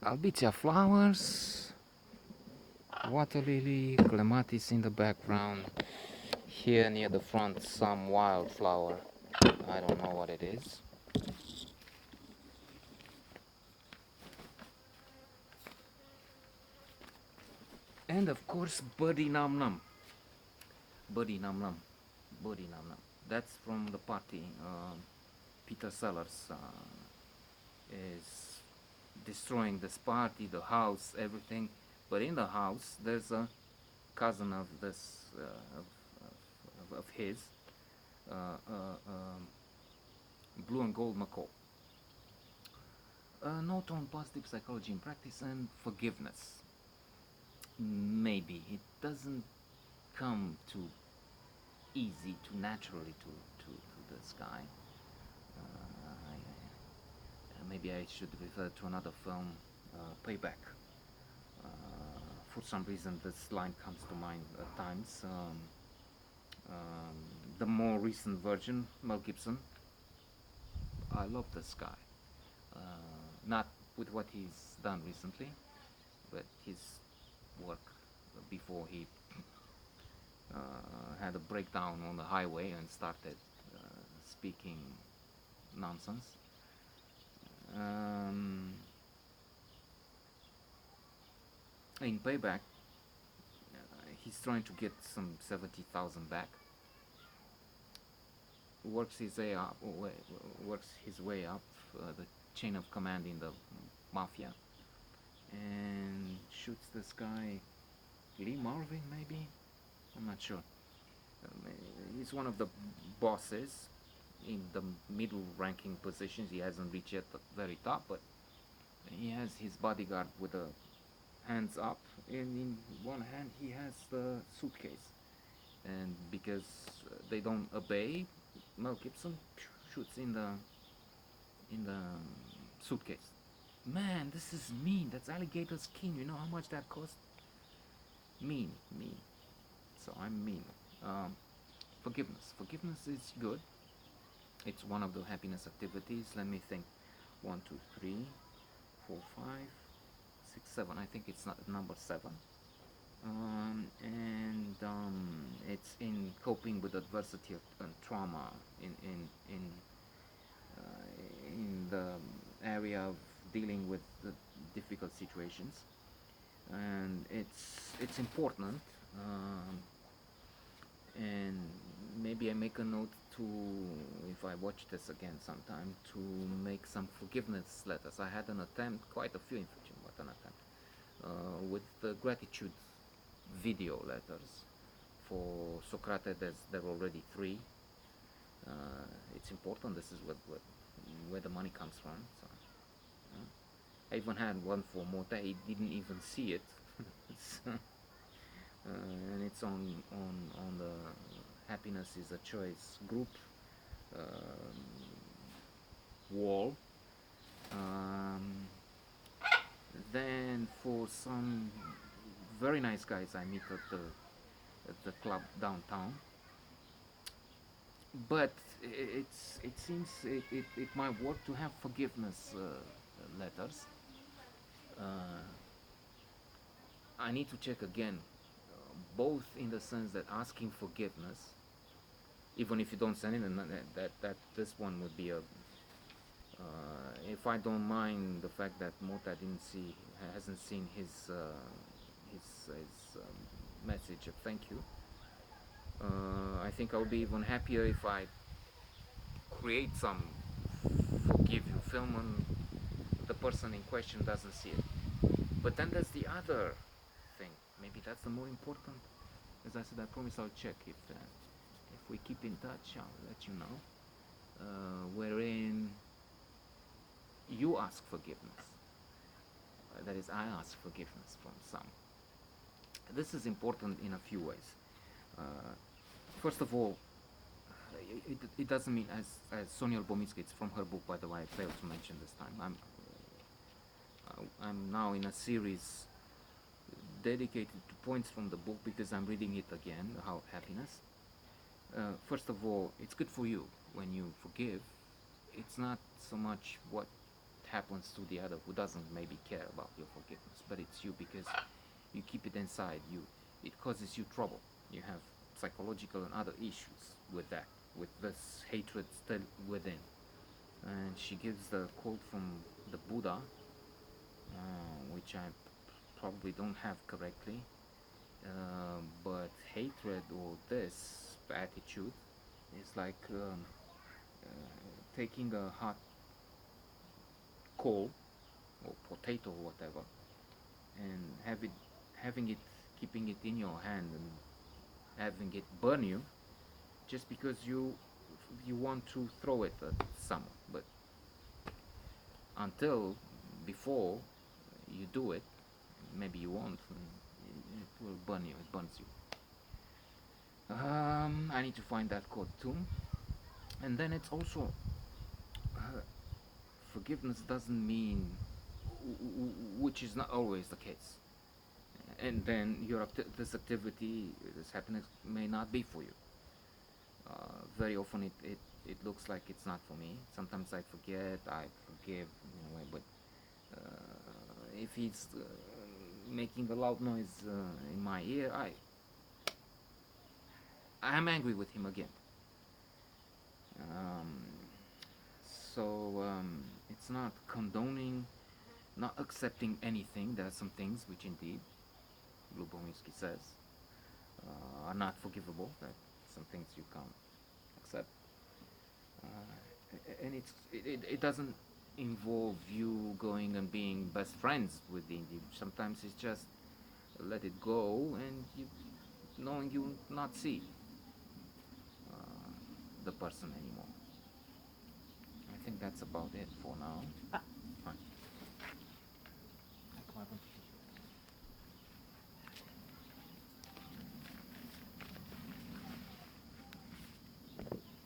Albizia flowers, water lily, clematis in the background. Here near the front, some wildflower. I don't know what it is. And of course, Birdie Num Num. Birdie Num Num. Birdie Num Num. That's from the party. Peter Sellers is destroying this party, the house, everything. But in the house, there's a cousin of this of his, Blue and Gold McCall. A note on positive psychology in practice and forgiveness. Maybe it doesn't come too easy, too naturally to this guy. Maybe I should refer to another film, Payback. Uh, for some reason, this line comes to mind at times. Um, the more recent version, Mel Gibson. I love this guy. Uh, Not with what he's done recently, but his work before he had a breakdown on the highway and started speaking nonsense. Um, in Payback, he's trying to get some 70,000 back. Works his way up the chain of command in the mafia, and shoots this guy, Lee Marvin, maybe. I'm not sure. He's one of the bosses in the middle-ranking positions. He hasn't reached yet the very top, but he has his bodyguard with the hands up, and in one hand he has the suitcase. And because they don't obey, Mel Gibson shoots in the suitcase. Man, this is mean. That's alligator skin. You know how much that cost? Mean, mean. So I'm mean. Um, Forgiveness. Forgiveness is good. It's one of the happiness activities. Let me think. 1, 2, 3, 4, 5, 6, 7. I think it's not number 7. And it's in coping with adversity and trauma in the area of dealing with the difficult situations, and it's important. And maybe I make a note to, if I watch this again sometime, to make some forgiveness letters. I had an attempt, quite a few in fact, but an attempt with the gratitude video letters for Socrates. There are already 3. It's important. This is where the money comes from. So, I even had one for Mota. He didn't even see it. And it's on the Happiness is a Choice group wall. Um, then for some very nice guys I meet at the club downtown, but it seems it might work to have forgiveness letters. Uh, I need to check again, both in the sense that asking forgiveness, even if you don't send it, and that this one would be a. If I don't mind the fact that Mota hasn't seen his message of thank you, I think I'll be even happier if I create some forgive you film and the person in question doesn't see it. But then there's the other thing. Maybe that's the more important. As I said, I promise I'll check if we keep in touch. I'll let you know. Wherein you ask forgiveness. That is, I ask forgiveness from some. This is important in a few ways. First of all, it doesn't mean, as Sonia Lubomitsky, it's from her book, by the way, I failed to mention this time. I'm now in a series dedicated to points from the book because I'm reading it again, How Happiness. First of all, it's good for you when you forgive. It's not so much what happens to the other who doesn't maybe care about your forgiveness, but it's you because you keep it inside you. It causes you trouble. You have psychological and other issues with that, with this hatred still within. And she gives the quote from the Buddha, which I probably don't have correctly, but hatred or this attitude is like taking a hot coal or potato or whatever and having it, keeping it in your hand and having it burn you just because you want to throw it at someone, but until before you do it, maybe you won't, and it will burn you. It burns you. I need to find that quote too. And then it's also uh, forgiveness doesn't mean, which is not always the case. And then this activity, this happiness may not be for you. Very often it looks like it's not for me. Sometimes I forget, I forgive in a way, but if he's making a loud noise in my ear, I am angry with him again. Um, so it's not condoning, not accepting anything. There are some things which indeed, Lubomirsky says, are not forgivable. That some things you can't accept, and it doesn't involve you going and being best friends with the individual. Sometimes it's just let it go and you knowing you not see the person anymore. I think that's about it for now.